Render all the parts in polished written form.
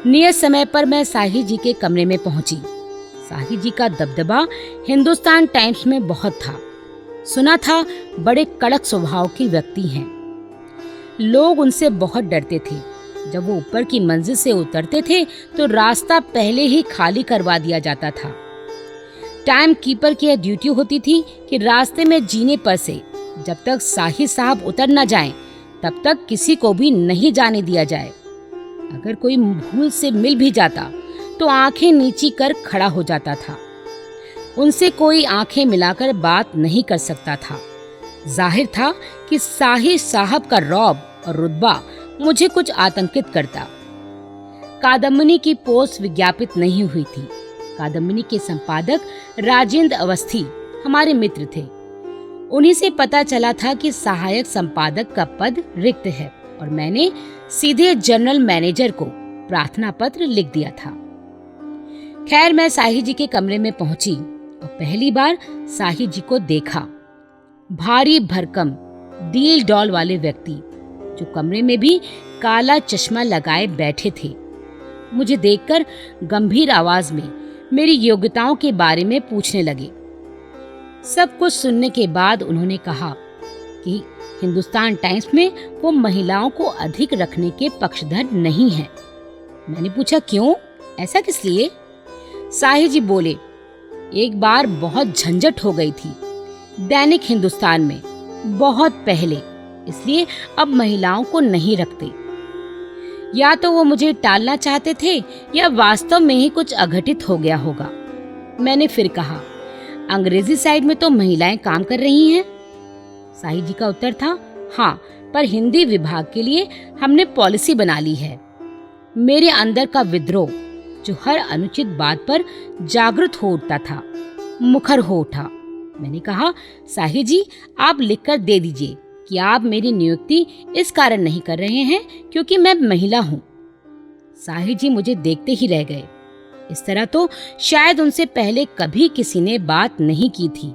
नियत समय पर मैं साहिर जी के कमरे में पहुंची। साहिर जी का दबदबा हिंदुस्तान टाइम्स में बहुत था। सुना था बड़े कड़क स्वभाव के व्यक्ति हैं। लोग उनसे बहुत डरते थे। जब वो ऊपर की मंजिल से उतरते थे तो रास्ता पहले ही खाली करवा दिया जाता था। टाइम कीपर की यह ड्यूटी होती थी कि रास्ते में जीने पर से जब तक साहिर साहब उतर न जाएं, तब तक किसी को भी नहीं जाने दिया जाए। अगर कोई भूल से मिल भी जाता तो आंखें नीची कर खड़ा हो जाता था। उनसे कोई आंखें मिलाकर बात नहीं कर सकता था। जाहिर था कि साहिर साहब का रौब और रुतबा मुझे कुछ आतंकित करता। कादम्बनी की पोस्ट विज्ञापित नहीं हुई थी। कादम्बनी के संपादक राजेंद्र अवस्थी हमारे मित्र थे। उन्हीं से पता चला था कि सहायक संपादक का पद रिक्त है और मैंने सीधे जनरल मैनेजर को प्रार्थना पत्र लिख दिया था। खैर, मैं साहिर जी के कमरे में पहुंची और पहली बार साहिर जी को देखा। भारी भरकम डील डॉल वाले व्यक्ति जो कमरे में भी काला चश्मा लगाए बैठे थे, मुझे देखकर गंभीर आवाज में मेरी योग्यताओं के बारे में पूछने लगे। सब कुछ सुनने के बाद उन्होंने कहा कि हिंदुस्तान टाइम्स में वो महिलाओं को अधिक रखने के पक्षधर नहीं हैं। मैंने पूछा क्यों, ऐसा किस लिए? साहिर जी बोले, एक बार बहुत झंझट हो गई थी दैनिक हिंदुस्तान में, बहुत पहले, इसलिए अब महिलाओं को नहीं रखते। या तो वो मुझे टालना चाहते थे या वास्तव में ही कुछ अघटित हो गया होगा। मैंने फिर कहा, अंग्रेजी साइड में तो महिलाएं काम कर रही हैं। साहिर जी का उत्तर था, हाँ, पर हिंदी विभाग के लिए हमने पॉलिसी बना ली है। मेरे अंदर का विद्रोह जो हर अनुचित बात पर जागृत हो उठता था, मुखर हो उठा। मैंने कहा, साहिर जी, आप लिखकर दे दीजिए कि आप मेरी नियुक्ति इस कारण नहीं कर रहे हैं क्योंकि मैं महिला हूं। साहिर जी मुझे देखते ही रह गए। इस तरह तो शायद उनसे पहले कभी किसी ने बात नहीं की थी।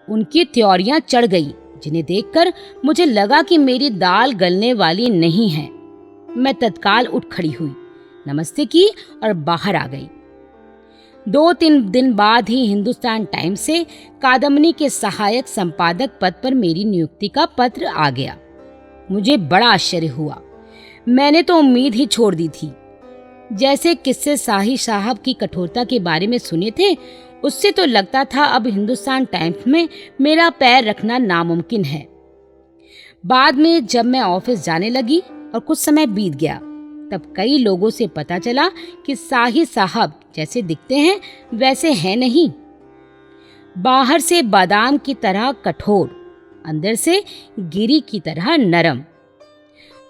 उनकी त्योरियां चढ़ गई, जिन्हें देखकर मुझे लगा कि मेरी दाल गलने वाली नहीं है। मैं तत्काल उठ खड़ी हुई, नमस्ते की और बाहर आ गई। 2-3 दिन बाद ही हिंदुस्तान टाइम्स से कादम्बनी के सहायक संपादक पद पर मेरी नियुक्ति का पत्र आ गया। मुझे बड़ा आश्चर्य हुआ। मैंने तो उम्मीद ही छोड़ दी थी। जैसे किस्से साहिर साहब की कठोरता के बारे में सुने थे, उससे तो लगता था अब हिंदुस्तान टाइम्स में मेरा पैर रखना नामुमकिन है। बाद में जब मैं ऑफिस जाने लगी और कुछ समय बीत गया, तब कई लोगों से पता चला कि साहिर साहब जैसे दिखते हैं वैसे हैं नहीं। बाहर से बादाम की तरह कठोर, अंदर से गिरी की तरह नरम।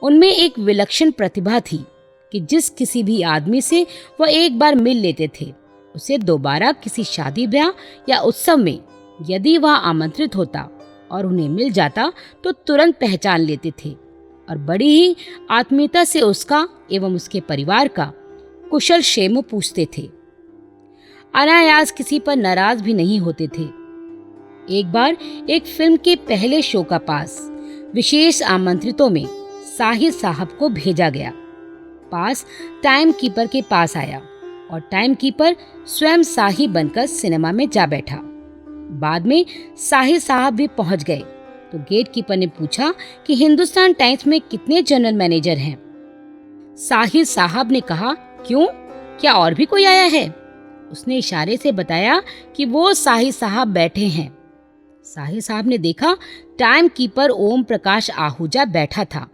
उनमें एक विलक्षण प्रतिभा थी कि जिस किसी भी आदमी से वह एक बार मिल लेते थे, उसे दोबारा किसी शादी ब्याह या उत्सव में यदि वह आमंत्रित होता और उन्हें मिल जाता तो तुरंत पहचान लेते थे और बड़ी ही आत्मीयता से उसका एवं उसके परिवार का कुशल क्षेम पूछते थे। अनायास किसी पर नाराज भी नहीं होते थे। एक बार एक फिल्म के पहले शो का पास विशेष आमंत्रितों में साहिर साहब को भेजा गया। पास टाइम कीपर के पास आया और टाइम कीपर स्वयं साहिर बनकर सिनेमा में जा बैठा। बाद में साहिर साहब भी पहुंच गए तो गेट कीपर ने पूछा कि हिंदुस्तान टाइम्स में कितने जनरल मैनेजर हैं। साहिर साहब ने कहा, क्यों, क्या और भी कोई आया है? उसने इशारे से बताया कि वो साहिर साहब बैठे हैं। साहिर साहब ने देखा टाइम कीपर ओम प्रकाश आहूजा बैठा था।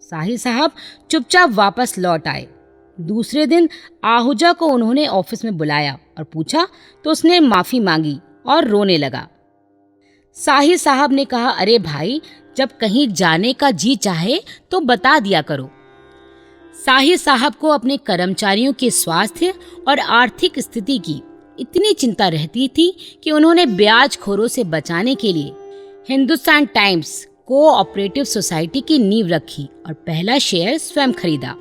साहिर साहब चुपचाप वापस लौट आए। दूसरे दिन आहूजा को उन्होंने ऑफिस में बुलाया और पूछा तो उसने माफी मांगी और रोने लगा। साहिर साहब ने कहा, अरे भाई, जब कहीं जाने का जी चाहे तो बता दिया करो। साहिर साहब को अपने कर्मचारियों के स्वास्थ्य और आर्थिक स्थिति की इतनी चिंता रहती थी कि उन्होंने ब्याज खोरों से बचाने के लिए हिंदुस्तान टाइम्स कोऑपरेटिव सोसाइटी की नींव रखी और पहला शेयर स्वयं खरीदा।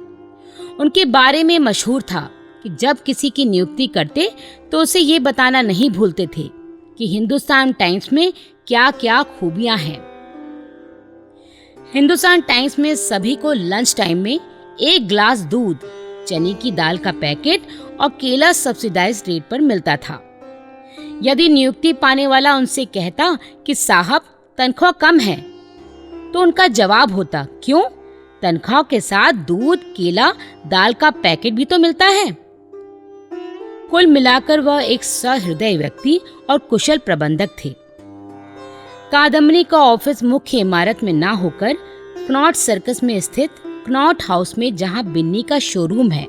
उनके बारे में मशहूर था कि जब किसी की नियुक्ति करते तो उसे ये बताना नहीं भूलते थे कि हिंदुस्तान टाइम्स में क्या क्या खूबियां हैं। हिंदुस्तान टाइम्स में सभी को लंच टाइम में 1 गिलास दूध चने की दाल का पैकेट और केला सब्सिडाइज्ड रेट पर मिलता था। यदि नियुक्ति पाने वाला उनसे कहता कि साहब तनख्वाह कम है, तो उनका जवाब होता, क्यों? तनख्वाह के साथ दूध, केला, दाल का पैकेट भी तो मिलता है। कुल मिलाकर वह एक सहृदय व्यक्ति और कुशल प्रबंधक थे। कादम्बनी का ऑफिस मुख्य इमारत में ना होकर कनॉट सर्कस में स्थित कनॉट हाउस में, जहां बिन्नी का शोरूम है,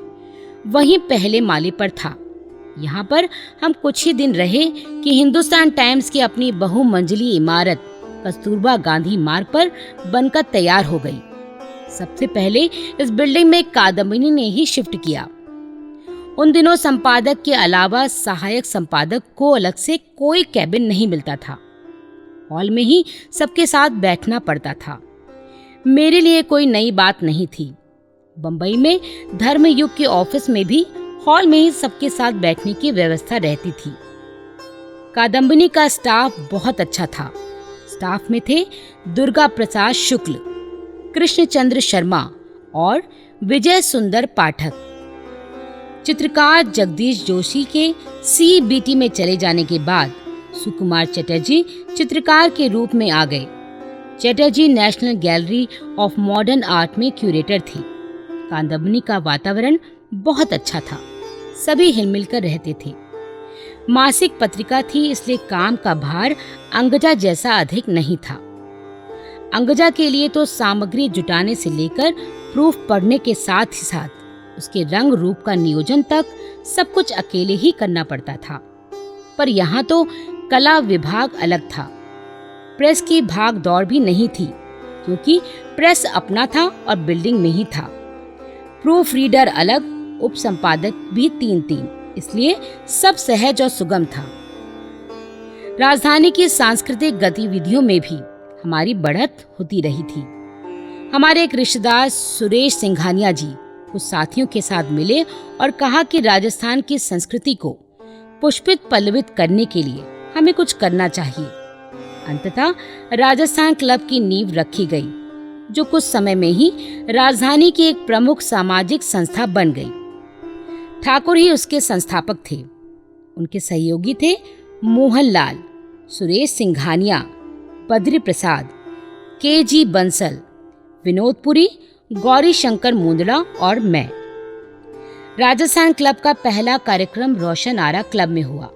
वहीं पहले माले पर था। यहाँ पर हम कुछ ही दिन रहे कि हिंदुस्तान टाइम्स की अपनी बहुमंजिली इमारत कस्तूरबा गांधी मार्ग पर बनकर तैयार हो गई। सबसे पहले इस बिल्डिंग में कादम्बनी ने ही शिफ्ट किया। उन दिनों संपादक के अलावा सहायक संपादक को अलग से कोई कैबिन नहीं मिलता था। हॉल में ही सबके साथ बैठना पड़ता था। मेरे लिए कोई नई बात नहीं थी। बंबई में धर्मयुग के ऑफिस में भी हॉल में ही सबके साथ बैठने की व्यवस्था रहती थी। कादम्बनी का स्टाफ बहुत अच्छा था। स्टाफ में थे दुर्गा प्रसाद शुक्ल, कृष्णचंद्र शर्मा और विजय सुंदर पाठक। चित्रकार जगदीश जोशी के CBT में चले जाने के बाद सुकुमार चटर्जी चित्रकार के रूप में आ गए। Chatterjee national gallery of modern art में क्यूरेटर थे। कादम्बनी का वातावरण बहुत अच्छा था। सभी हिलमिल कर रहते थे। मासिक पत्रिका थी, इसलिए काम का भार अंगजा जैसा अधिक नहीं था। अंगजा के लिए तो सामग्री जुटाने से लेकर प्रूफ पढ़ने के साथ ही साथ उसके रंग रूप का नियोजन तक सब कुछ अकेले ही करना पड़ता था। पर यहाँ तो कला विभाग अलग था। प्रेस की भाग दौड़ भी नहीं थी, क्योंकि प्रेस अपना था और बिल्डिंग में ही था। प्रूफ रीडर अलग, उप संपादक भी 3-3, इसलिए सब सहज और सुगम था। राजधानी की सांस्कृतिक गतिविधियों में भी हमारी बढ़त होती रही थी। हमारे एक रिश्तेदार सुरेश सिंघानिया जी कुछ साथियों के साथ मिले और कहा कि राजस्थान की संस्कृति को पुष्पित पल्लवित करने के लिए हमें कुछ करना चाहिए। अंततः राजस्थान क्लब की नींव रखी गई, जो कुछ समय में ही राजधानी की एक प्रमुख सामाजिक संस्था बन गई। ठाकुर ही उसके संस्थापक थे। उनके सहयोगी थे मोहनलाल, सुरेश सिंघानिया, बद्री प्रसाद, KG बंसल, विनोदपुरी, गौरी शंकर मुंदड़ा और मैं। राजस्थान क्लब का पहला कार्यक्रम रोशन आरा क्लब में हुआ।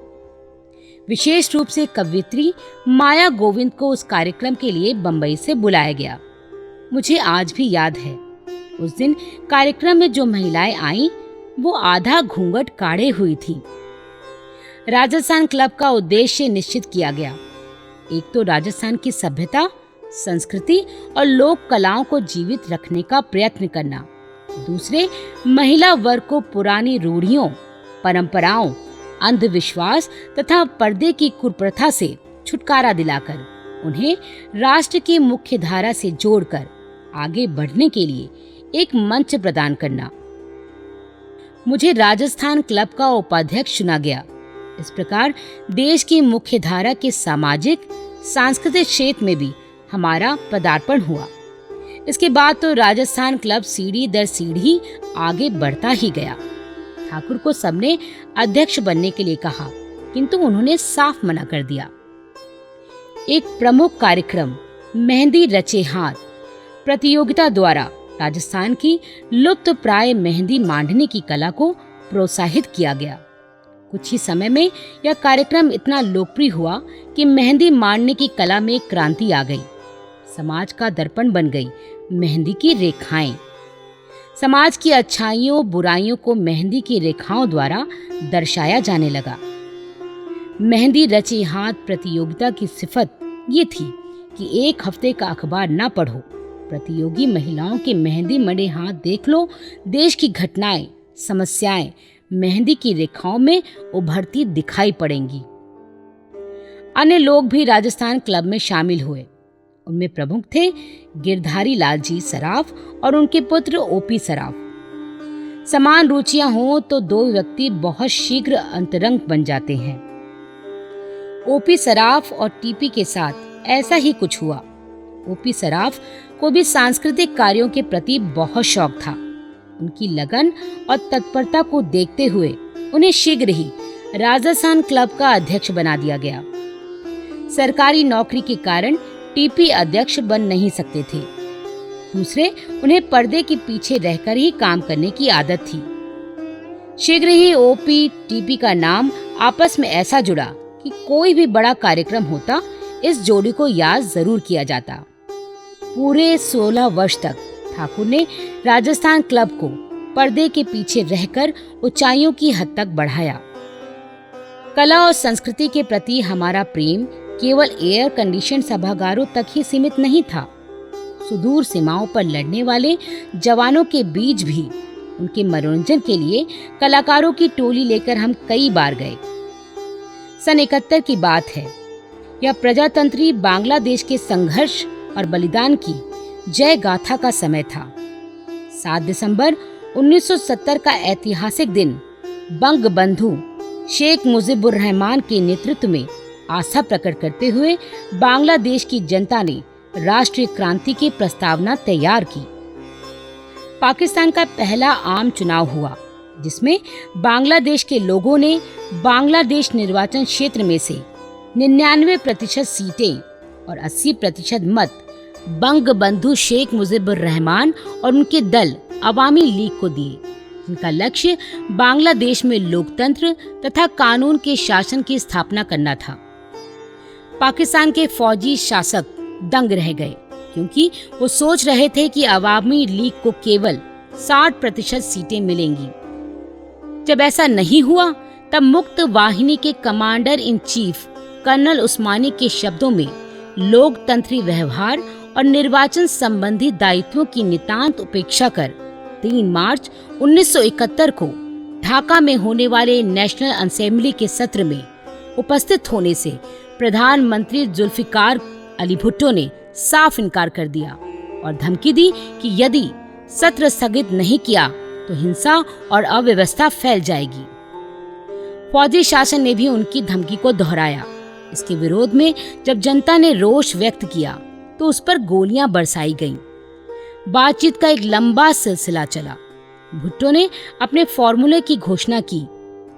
विशेष रूप से कवयित्री माया गोविंद को उस कार्यक्रम के लिए बंबई से बुलाया गया। मुझे आज भी याद है, उस दिन कार्यक्रम में जो महिलाएं आईं वो आधा घूंघट काढ़े हुई थी। राजस्थान क्लब का उद्देश्य निश्चित किया गया। एक तो राजस्थान की सभ्यता, संस्कृति और लोक कलाओं को जीवित रखने का प्रयत्न करना, दूसरे महिला वर्ग को पुरानी रूढ़ियों, परंपराओं, अंधविश्वास तथा पर्दे की कुप्रथा से छुटकारा दिलाकर उन्हें राष्ट्र की मुख्य धारा से जोड़कर आगे बढ़ने के लिए एक मंच प्रदान करना। मुझे राजस्थान क्लब का उपाध्यक्ष चुना गया। इस प्रकार देश की मुख्य धारा के सामाजिक सांस्कृतिक क्षेत्र में भी हमारा पदार्पण हुआ। इसके बाद तो राजस्थान क्लब सीढ़ी दर सीढ़ी आगे बढ़ता ही गया। ठाकुर को सबने अध्यक्ष बनने के लिए कहा, किंतु उन्होंने साफ मना कर दिया। एक प्रमुख कार्यक्रम मेहंदी रचे हाथ प्रतियोगिता द्वारा राजस्थान की लुप्त प्राय मेहंदी मांडने की कला को प्रोत्साहित किया गया। कुछ ही समय में यह कार्यक्रम इतना लोकप्रिय हुआ कि मेहंदी मांडने की कला में क्रांति आ गई। समाज का दर्पण बन गई मेहंदी की रेखाएं। समाज की अच्छाइयों बुराइयों को मेहंदी की रेखाओं द्वारा दर्शाया जाने लगा। मेहंदी रचे हाथ प्रतियोगिता की सिफत ये थी कि एक हफ्ते का अखबार न पढ़ो, प्रतियोगी महिलाओं के मेहंदी मढ़े हाथ देख लो। देश की घटनाएं, समस्याएं मेहंदी की रेखाओं में उभरती दिखाई पड़ेंगी। अन्य लोग भी राजस्थान क्लब में शामिल हुए। उनमें प्रमुख थे गिरधारी लाल जी सराफ और उनके पुत्र OP सराफ। समान रुचियां हों तो दो व्यक्ति बहुत शीघ्र अंतरंग बन जाते हैं। OP सराफ और TP के साथ ऐसा ही कुछ हुआ। OP सराफ को भी सांस्कृतिक कार्यों के प्रति बहुत शौक था। उनकी लगन और तत्परता को देखते हुए उन्हें शीघ्र ही राजस्थान क्लब का अध्यक्ष बना दिया गया। सरकारी नौकरी के कारण टीपी अध्यक्ष बन नहीं सकते थे। दूसरे, उन्हें पर्दे के पीछे रहकर ही काम करने की आदत थी। शीघ्र ही ओपी टीपी का नाम आपस में ऐसा जुड़ा कि कोई भी बड़ा कार्यक्रम होता, इस जोड़ी को याद जरूर किया जाता। पूरे 16 वर्ष तक ठाकुर ने राजस्थान क्लब को पर्दे के पीछे रहकर ऊंचाइयों की हद तक बढ़ाया। कला और संस्कृति के प्रति हमारा प्रेम केवल एयर कंडीशन सभागारों तक ही सीमित नहीं था। सुदूर सीमाओं पर लड़ने वाले जवानों के बीच भी उनके मनोरंजन के लिए कलाकारों की टोली लेकर हम कई बार गए। सन 71 की बात है। यह प्रजातंत्री बांग्लादेश के संघर्ष और बलिदान की जय गाथा का समय था। 7 दिसंबर 1970 का ऐतिहासिक दिन बंगबंधु शेख मुजीबुर रहमान के नेतृत्व में आस्था प्रकट करते हुए बांग्लादेश की जनता ने राष्ट्रीय क्रांति की प्रस्तावना तैयार की। पाकिस्तान का पहला आम चुनाव हुआ, जिसमें बांग्लादेश के लोगों ने बांग्लादेश निर्वाचन क्षेत्र में से 99% सीटें और 80% मत बंगबंधु शेख मुजीबुर रहमान और उनके दल अवामी लीग को दिए। इनका लक्ष्य बांग्लादेश में लोकतंत्र तथा कानून के शासन की स्थापना करना था। पाकिस्तान के फौजी शासक दंग रह गए, क्योंकि वो सोच रहे थे कि अवामी लीग को केवल 60% सीटें मिलेंगी। जब ऐसा नहीं हुआ, तब मुक्त वाहिनी के कमांडर इन चीफ कर्नल उस्मानी के शब्दों में लोकतंत्री व्यवहार और निर्वाचन संबंधी दायित्वों की नितांत उपेक्षा कर 3 मार्च 1971 को ढाका में होने वाले नेशनल असेंबली के सत्र में उपस्थित होने से प्रधानमंत्री जुल्फिकार अली भुट्टो ने साफ इनकार कर दिया और धमकी दी कि यदि सत्र स्थगित नहीं किया तो हिंसा और अव्यवस्था फैल जाएगी। फौजी शासन ने भी उनकी धमकी को दोहराया। इसके विरोध में जब जनता ने रोष व्यक्त किया तो उस पर गोलियां बरसाई गईं। बातचीत का एक लंबा सिलसिला चला। भुट्टो ने अपने फॉर्मूले की घोषणा की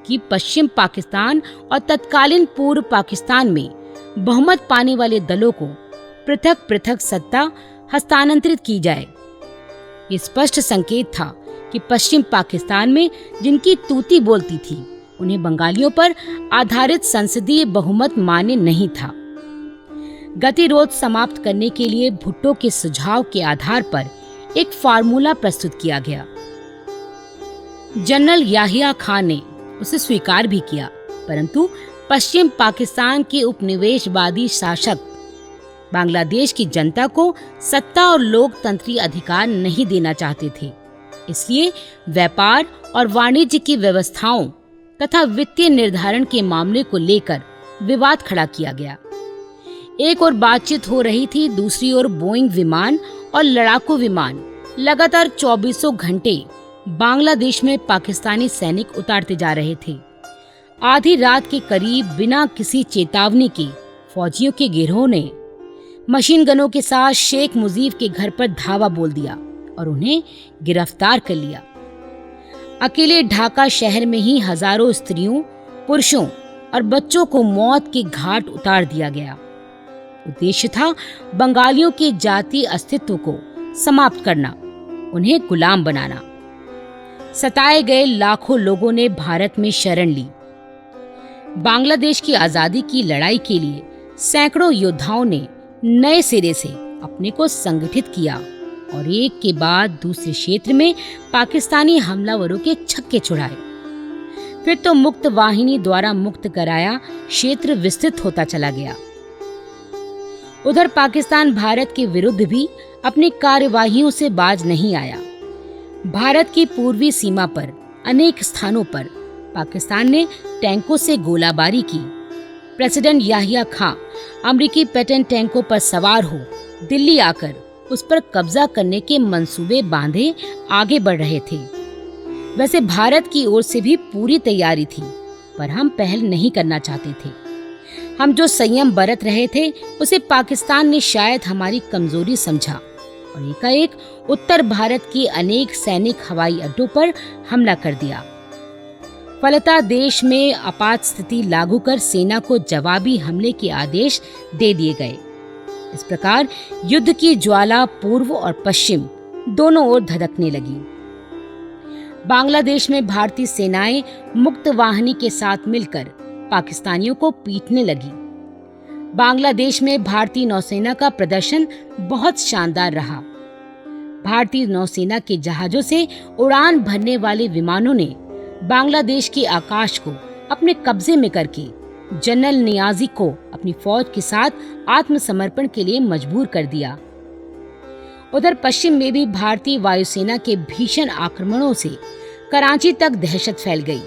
कि पश्चिम पाकिस्तान और तत्कालीन पूर्व पाकिस्तान में बहुमत पाने वाले दलों को पृथक पृथक सत्ता हस्तांतरित की जाए। ये स्पष्ट संकेत था कि पश्चिम पाकिस्तान में जिनकी तूती बोलती थी, उन्हें बंगालियों पर आधारित संसदीय बहुमत मान्य नहीं था। गतिरोध समाप्त करने के लिए भुट्टो के सुझाव के आधार पर एक फार्मूला प्रस्तुत किया गया। जनरल याहिया खान ने उसे स्वीकार भी किया, परंतु पश्चिम पाकिस्तान के उपनिवेशवादी शासक बांग्लादेश की जनता को सत्ता और लोकतंत्री अधिकार नहीं देना चाहते थे। इसलिए व्यापार और वाणिज्य की व्यवस्थाओं तथा वित्तीय निर्धारण के मामले को लेकर विवाद खड़ा किया गया। एक ओर बातचीत हो रही थी, दूसरी ओर बोइंग विमान और लड़ाकू विमान लगातार 24 घंटे बांग्लादेश में पाकिस्तानी सैनिक उतारते जा रहे थे। आधी रात के करीब बिना किसी चेतावनी के फौजियों के गिरोह ने मशीन गनों के साथ शेख मुजीब के घर पर धावा बोल दिया और उन्हें गिरफ्तार कर लिया। अकेले ढाका शहर में ही हजारों स्त्रियों, पुरुषों और बच्चों को मौत के घाट उतार दिया गया। उद्देश्य था बंगालियों के जातीय अस्तित्व को समाप्त करना, उन्हें गुलाम बनाना। सताए गए लाखों लोगों ने भारत में शरण ली। बांग्लादेश की आजादी की लड़ाई के लिए सैकड़ों योद्धाओं ने नए सिरे से अपने को संगठित किया और एक के बाद दूसरे क्षेत्र में पाकिस्तानी हमलावरों के छक्के छुड़ाए। फिर तो मुक्त वाहिनी द्वारा मुक्त कराया क्षेत्र विस्तृत होता चला गया। उधर पाकिस्तान भारत के विरुद्ध भी अपनी कार्यवाहियों से बाज नहीं आया। भारत की पूर्वी सीमा पर अनेक स्थानों पर पाकिस्तान ने टैंकों से गोलाबारी की। प्रेसिडेंट याहिया खां अमेरिकी पैटर्न टैंकों पर सवार हो दिल्ली आकर उस पर कब्जा करने के मंसूबे बांधे आगे बढ़ रहे थे। वैसे भारत की ओर से भी पूरी तैयारी थी, पर हम पहल नहीं करना चाहते थे। हम जो संयम बरत रहे थे उसे पाकिस्तान ने शायद हमारी कमजोरी समझा और एकाएक उत्तर भारत के अनेक सैनिक हवाई अड्डों पर हमला कर दिया। फलतः देश में आपात स्थिति लागू कर सेना को जवाबी हमले के आदेश दे दिए गए। इस प्रकार युद्ध की ज्वाला पूर्व और पश्चिम दोनों ओर धधकने लगी। बांग्लादेश में भारतीय सेनाएं मुक्त वाहिनी के साथ मिलकर पाकिस्तानियों को पीटने लगी। बांग्लादेश में भारतीय नौसेना का प्रदर्शन बहुत शानदार रहा। भारतीय नौसेना के जहाजों से उड़ान भरने वाले विमानों ने बांग्लादेश के आकाश को अपने कब्जे में करके जनरल नियाजी को अपनी फौज के साथ आत्मसमर्पण के लिए मजबूर कर दिया। उधर पश्चिम में भी भारतीय वायुसेना के भीषण आक्रमणों से कराची तक दहशत फैल गई।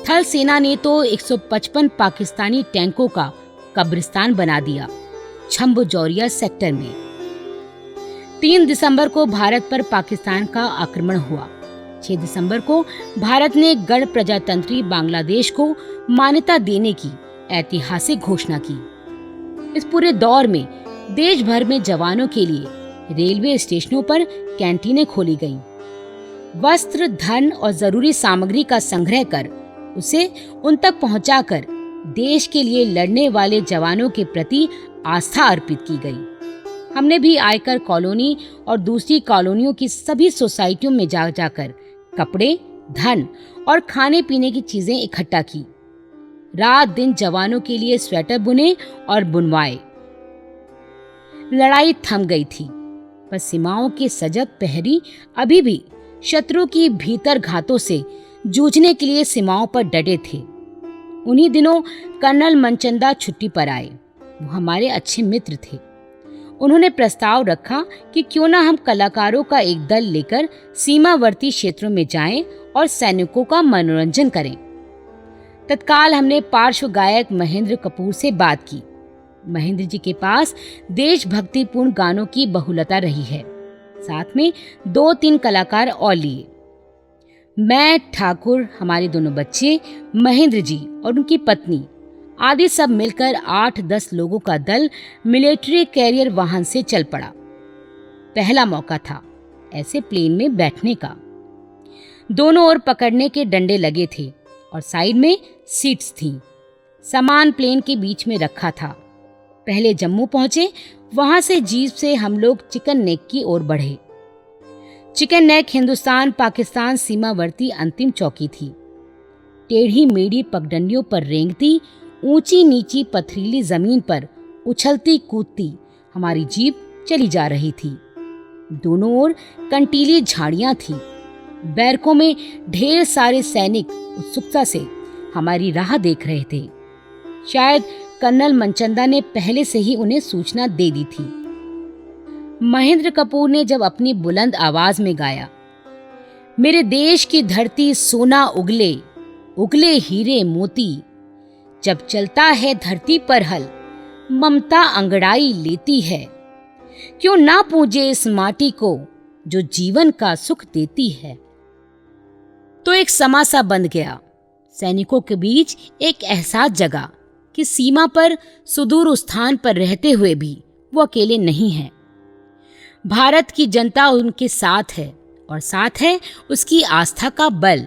थल सेना ने तो 155 पाकिस्तानी टैंकों का कब्रिस्तान बना दिया छम्बुजौरिया सेक्टर में। 3 दिसंबर को भारत पर पाकिस्तान का आक्रमण हुआ। 6 दिसंबर को भारत ने गण प्रजातंत्री बांग्लादेश को मान्यता देने की ऐतिहासिक घोषणा की। इस पूरे दौर में देश भर में जवानों के लिए रेलवे स्टेशनों पर कैंटीनें खोली गईं। वस्त्र, धन और जरूरी सामग्री का संग्रह कर उसे उन तक पहुंचाकर देश के लिए लड़ने वाले जवानों के प्रति आस्था अर्पित की गई। हमने भी आयकर कॉलोनी और दूसरी कॉलोनियों की सभी सोसाइटियों में जा जाकर कपड़े, धन और खाने पीने की चीजें इकट्ठा की। रात दिन जवानों के लिए स्वेटर बुने और बुनवाए। लड़ाई थम गई थी, पर सीमाओं के सजग प्रहरी अभी भी शत्रु की भीतर घातों से जूझने के लिए सीमाओं पर डटे थे। उन्हीं दिनों कर्नल मनचंदा छुट्टी पर आए। वो हमारे अच्छे मित्र थे। उन्होंने प्रस्ताव रखा कि क्यों ना हम कलाकारों का एक दल लेकर सीमावर्ती क्षेत्रों में जाएं और सैनिकों का मनोरंजन करें। तत्काल हमने पार्श्व गायक महेंद्र कपूर से बात की। महेंद्र जी के पास देशभक्तिपूर्ण गानों की बहुलता रही है। साथ में 2-3 कलाकार और लिए। मैं, ठाकुर, हमारे दोनों बच्चे, महेंद्र जी और उनकी पत्नी आदि सब मिलकर 8-10 लोगों का दल मिलिट्री कैरियर वाहन से चल पड़ा। पहला मौका था ऐसे प्लेन में बैठने का। दोनों ओर पकड़ने के डंडे लगे थे और साइड में सीट्स थीं। सामान प्लेन के बीच में रखा था। पहले जम्मू पहुंचे, वहां से जीप से हम लोग चिकन नेक की ओर बढ़े। चिकन नेक हिंदुस्तान पाकिस्तान सीमावर्ती अंतिम चौकी थी। टेढ़ी मेढ़ी पगडंडियों पर रेंगती ऊंची नीची पथरीली जमीन पर उछलती कूदती हमारी जीप चली जा रही थी। दोनों ओर कंटीली झाड़ियां थी। बैरकों में ढेर सारे सैनिक उत्सुकता से हमारी राह देख रहे थे। शायद कर्नल मनचंदा ने पहले से ही उन्हें सूचना दे दी थी। महेंद्र कपूर ने जब अपनी बुलंद आवाज में गाया, मेरे देश की धरती सोना उगले, उगले हीरे मोती, जब चलता है धरती पर हल, ममता अंगड़ाई लेती है, क्यों ना पूजे इस माटी को जो जीवन का सुख देती है। तो एक समा सा बंध गया। सैनिकों के बीच एक एहसास जगा कि सीमा पर सुदूर स्थान पर रहते हुए भी वो अकेले नहीं हैं। भारत की जनता उनके साथ है और साथ है उसकी आस्था का बल।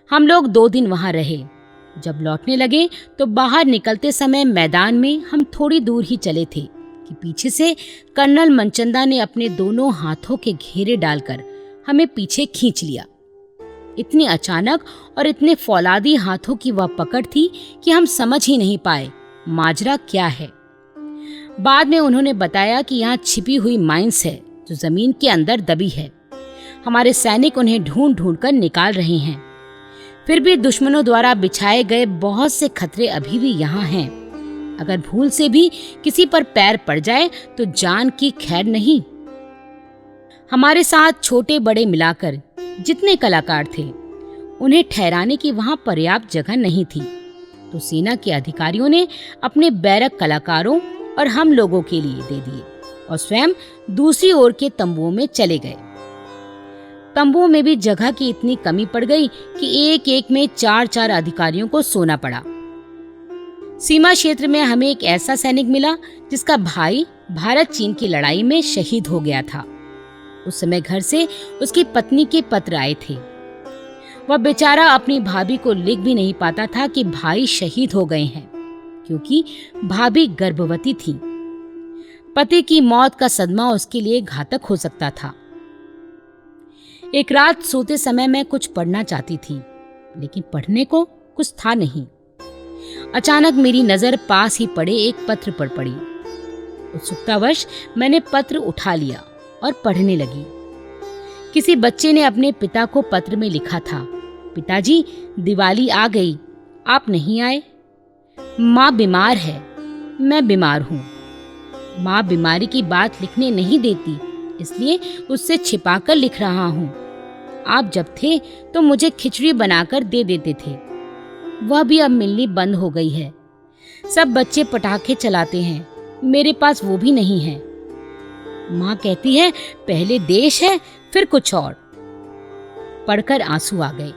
हम लोग 2 दिन वहां रहे। जब लौटने लगे तो बाहर निकलते समय मैदान में हम थोड़ी दूर ही चले थे कि पीछे से कर्नल मनचंदा ने अपने दोनों हाथों के घेरे डालकर हमें पीछे खींच लिया। इतनी अचानक और इतने फौलादी हाथों की वह पकड़ थी कि हम समझ ही नहीं पाए माजरा क्या है। बाद में उन्होंने बताया कि यहाँ छिपी हुई माइंस है जो जमीन के अंदर दबी है। हमारे सैनिक उन्हें ढूंढ ढूंढ कर निकाल रहे हैं। फिर भी दुश्मनों द्वारा बिछाए गए बहुत से खतरे अभी भी यहाँ हैं। अगर भूल से भी किसी पर पैर पड़ जाए तो जान की खैर नहीं। हमारे साथ छोटे बड़े मिलाकर जितने कलाकार थे, उन्हें ठहराने की वहां पर्याप्त जगह नहीं थी, तो सेना के अधिकारियों ने अपने बैरक कलाकारों और हम लोगों के लिए दे दिए और स्वयं दूसरी ओर के तंबुओं में चले गए। तंबुओं में भी जगह की इतनी कमी पड़ गई कि एक एक में 4-4 अधिकारियों को सोना पड़ा। सीमा क्षेत्र में हमें एक ऐसा सैनिक मिला जिसका भाई भारत चीन की लड़ाई में शहीद हो गया था। उस समय घर से उसकी पत्नी के पत्र आए थे। वह बेचारा अपनी भाभी को लिख भी नहीं पाता था कि भाई शहीद हो गए हैं, क्योंकि भाभी गर्भवती थी। पति की मौत का सदमा उसके लिए घातक हो सकता था। एक रात सोते समय मैं कुछ पढ़ना चाहती थी, लेकिन पढ़ने को कुछ था नहीं। अचानक मेरी नजर पास ही पड़े एक पत्र पर पड़ी। उत्सुकतावश मैंने पत्र उठा लिया और पढ़ने लगी। किसी बच्चे ने अपने पिता को पत्र में लिखा था, पिताजी दिवाली आ गई, आप नहीं आए। माँ बीमार है, मैं बीमार हूँ। माँ बीमारी की बात लिखने नहीं देती, इसलिए उससे छिपाकर लिख रहा हूँ। आप जब थे तो मुझे खिचड़ी बनाकर दे देते थे, वह भी अब मिलनी बंद हो गई है। सब बच्चे पटाखे चलाते हैं, मेरे पास वो भी नहीं है। माँ कहती है पहले देश है फिर कुछ और। पढ़कर आंसू आ गए।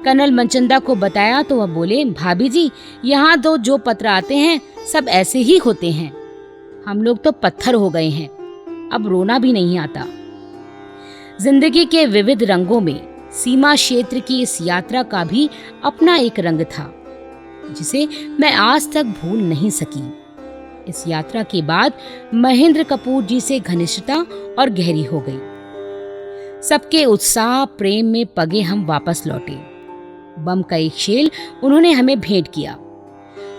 कर्नल मनचंदा को बताया तो वह बोले, भाभी जी यहाँ तो जो पत्र आते हैं सब ऐसे ही होते हैं। हम लोग तो पत्थर हो गए हैं, अब रोना भी नहीं आता। जिंदगी के विविध रंगों में सीमा क्षेत्र की इस यात्रा का भी अपना एक रंग था, जिसे मैं आज तक भूल नहीं सकी। इस यात्रा के बाद महेंद्र कपूर जी से घनिष्ठता और गहरी हो गई। सबके उत्साह प्रेम में पगे हम वापस लौटे। बम का एक शेल उन्होंने हमें भेंट किया,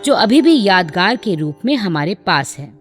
जो अभी भी यादगार के रूप में हमारे पास है।